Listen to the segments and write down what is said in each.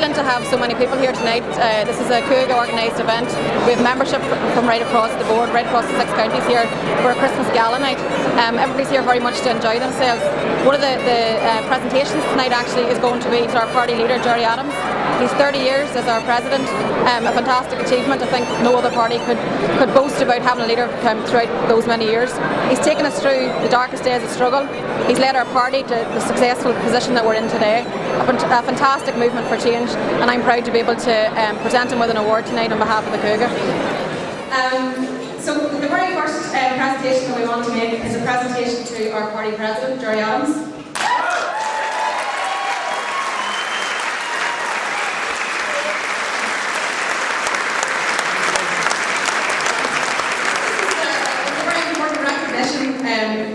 brilliant to have so many people here tonight. This is a Cúiga organised event. We have membership from right across the board, right across the 6 counties here for a Christmas gala night. Everybody's here very much to enjoy themselves. One of the presentations tonight actually is going to be to our party leader, Gerry Adams. He's 30 years as our president, a fantastic achievement. I think no other party could boast about having a leader throughout those many years. He's taken us through the darkest days of struggle. He's led our party to the successful position that we're in today. A fantastic movement for change, and I'm proud to be able to present him with an award tonight on behalf of the Cúiga. So the very first presentation that we want to make is a presentation to our party president, Gerry Adams.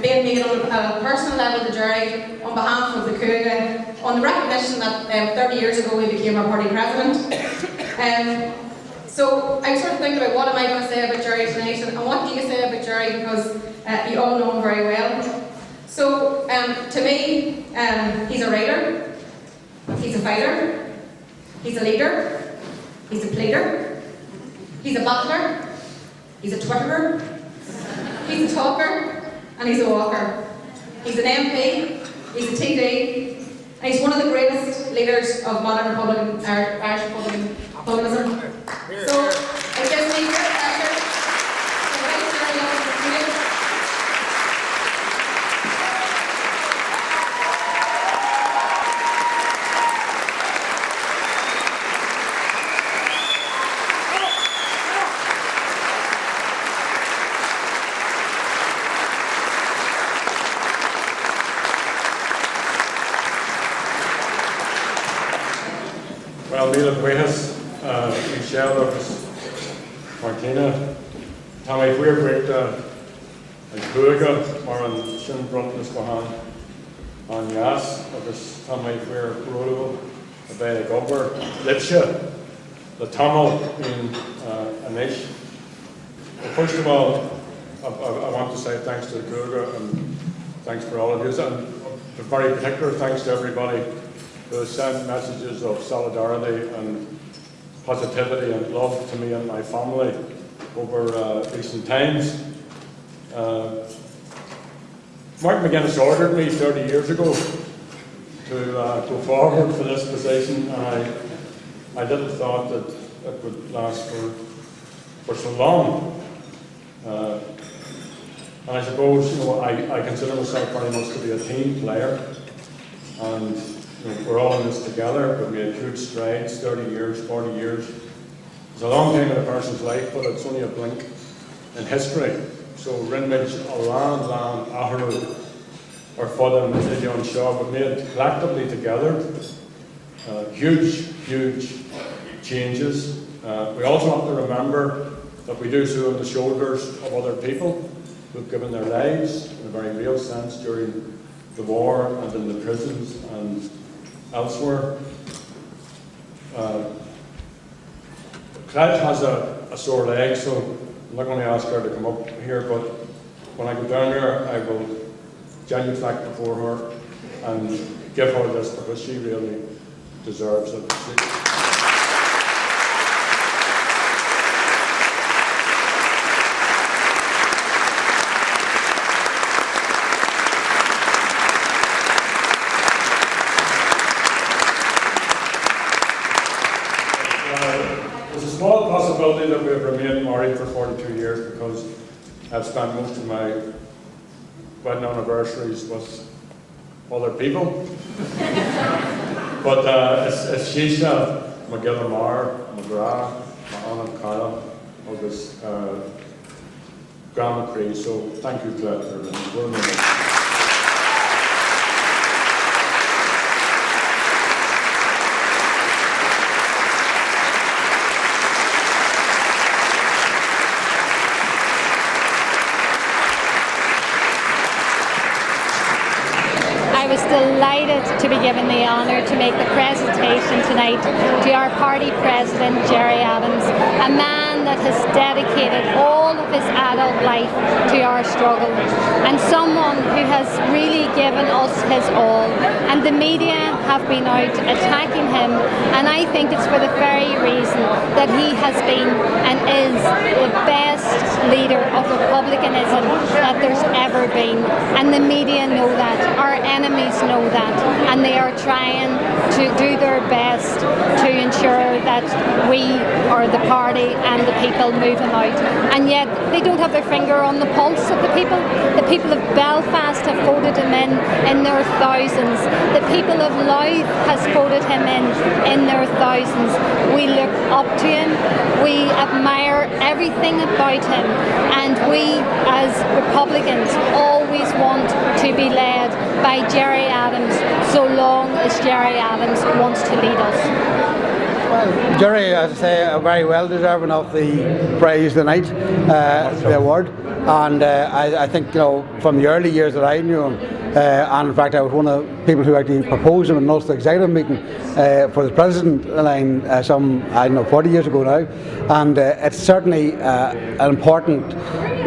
Being made on a personal level to Gerry on behalf of the Cúiga, on the recognition that 30 years ago he became our party president. So I was sort of thinking about what am I going to say about Gerry tonight, and what do you say about Gerry, because you all know him very well. So to me, he's a writer, he's a fighter, he's a leader, he's a pleader, he's a battler, he's a twitterer, he's a talker, and he's a walker. He's an MP, he's a TD, and he's one of the greatest leaders of modern Irish republicanism. So it gives me great pleasure to invite Gerry up to the stage. Well, Neil Buenas, Michelle, Martina, Tommy, we're great and Cúiga, mar an sin brotnas gohan an Yas, agus Tommy, we're brutal, a bit of gobber, Lipsha, the Tamil in Anish. Well, first of all, I want to say thanks to Cúiga and thanks for all of you, and a very particular thanks to everybody who sent messages of solidarity and positivity and love to me and my family over recent times. Mark McGuinness ordered me 30 years ago to go forward for this position, and I didn't thought that it would last for so long. And I suppose, you know, I consider myself very much to be a team player, and we're all in this together, but we had huge strides, 30 years, 40 years. It's a long time in a person's life, but it's only a blink in history. So Rinmage, Alan, Aharu, or Fodden, Illion Shaw, we made collectively together huge changes. We also have to remember that we do so on the shoulders of other people who've given their lives in a very real sense during the war and in the prisons and elsewhere. Claire has a sore leg, so I'm not going to ask her to come up here, but when I go down there, I will genuflect before her and give her this because she really deserves it. There's a small possibility that we've remained married for 42 years because I've spent most of my wedding anniversaries with other people. But it's Shisha, McGill Mar, McGrath, Anna Carla, August Graham McCree. So thank you, Claire, for this. I was delighted to be given the honour to make the presentation tonight to our party president, Gerry Adams, a man that has dedicated all of his adult life to our our struggle, and someone who has really given us his all. And the media have been out attacking him, and I think it's for the very reason that he has been and is the best leader of republicanism that there's ever been. And the media know that, our enemies know that, and they are trying to do their best to ensure that we are the party and the people moving out. And yet they don't have their finger on the pulse of the people. The people of Belfast have voted him in their thousands. The people of Louth has voted him in their thousands. We look up to him. We admire everything about him. And we as Republicans always want to be led by Gerry Adams, so long as Gerry Adams wants to lead us. Well, Gerry, as I say, very well deserving of the prize tonight, the award. And I think, you know, from the early years that I knew him, and in fact I was one of the people who actually proposed him in the Ulster Executive meeting for the President line some, 40 years ago now. And it's certainly an important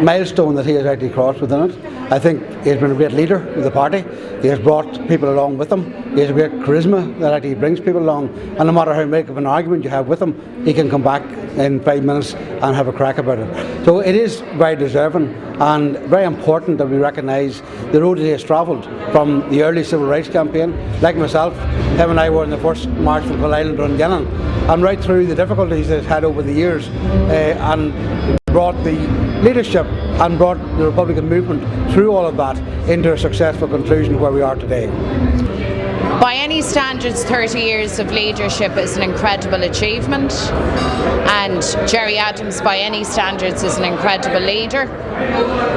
milestone that he has actually crossed within it. I think he's been a great leader of the party. He has brought people along with him. He has a great charisma that actually brings people along. And no matter how big of an argument you have with him, he can come back in 5 minutes and have a crack about it. So it is very deserving and very important that we recognise the road that he has travelled from the early civil rights campaign. Like myself, him and I were in the first march from Coll Island to Dungannon, and right through the difficulties that he's had over the years, and brought the leadership and brought the Republican movement through all of that into a successful conclusion where we are today. By any standards, 30 years of leadership is an incredible achievement, and Gerry Adams, by any standards, is an incredible leader.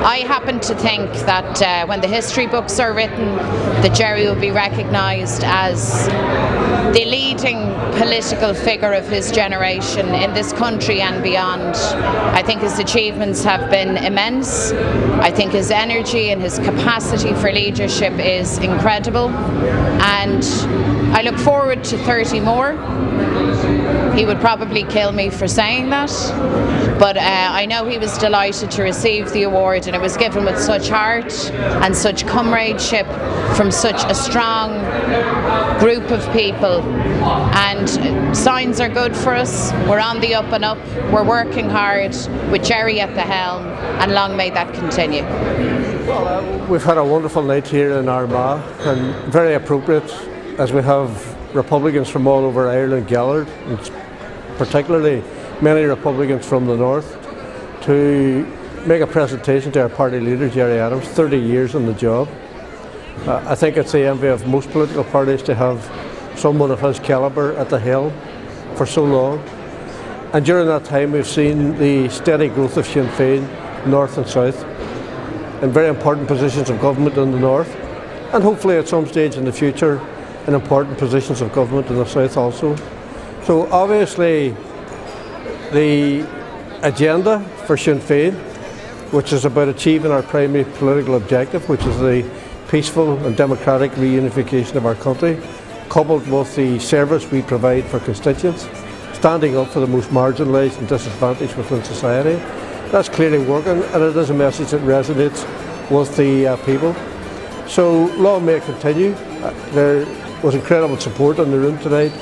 I happen to think that when the history books are written, that Gerry will be recognised as the leading political figure of his generation in this country and beyond. I think his achievements have been immense. I think his energy and his capacity for leadership is incredible, and I look forward to 30 more. He would probably kill me for saying that, but I know he was delighted to receive the award, and it was given with such heart and such comradeship from such a strong group of people. And signs are good for us. We're on the up and up. We're working hard with Gerry at the helm, and long may that continue. We've had a wonderful night here in Armagh, and very appropriate as we have Republicans from all over Ireland gathered, and particularly many Republicans from the north, to make a presentation to our party leader, Gerry Adams, 30 years on the job. I think it's the envy of most political parties to have someone of his calibre at the helm for so long. And during that time we've seen the steady growth of Sinn Féin, north and south, in very important positions of government in the north, and hopefully at some stage in the future in important positions of government in the south also. So obviously the agenda for Sinn Féin, which is about achieving our primary political objective, which is the peaceful and democratic reunification of our country, coupled with the service we provide for constituents, standing up for the most marginalised and disadvantaged within society. That's clearly working, and it is a message that resonates with the people. So long may it continue. There was incredible support in the room tonight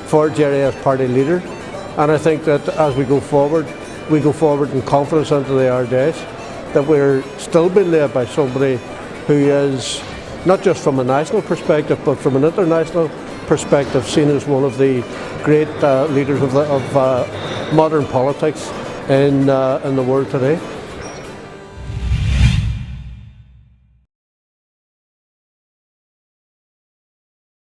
for Gerry as party leader, and I think that as we go forward in confidence into the Ardèche, that we're still being led by somebody who is not just from a national perspective but from an international perspective seen as one of the great leaders of modern politics in the world today.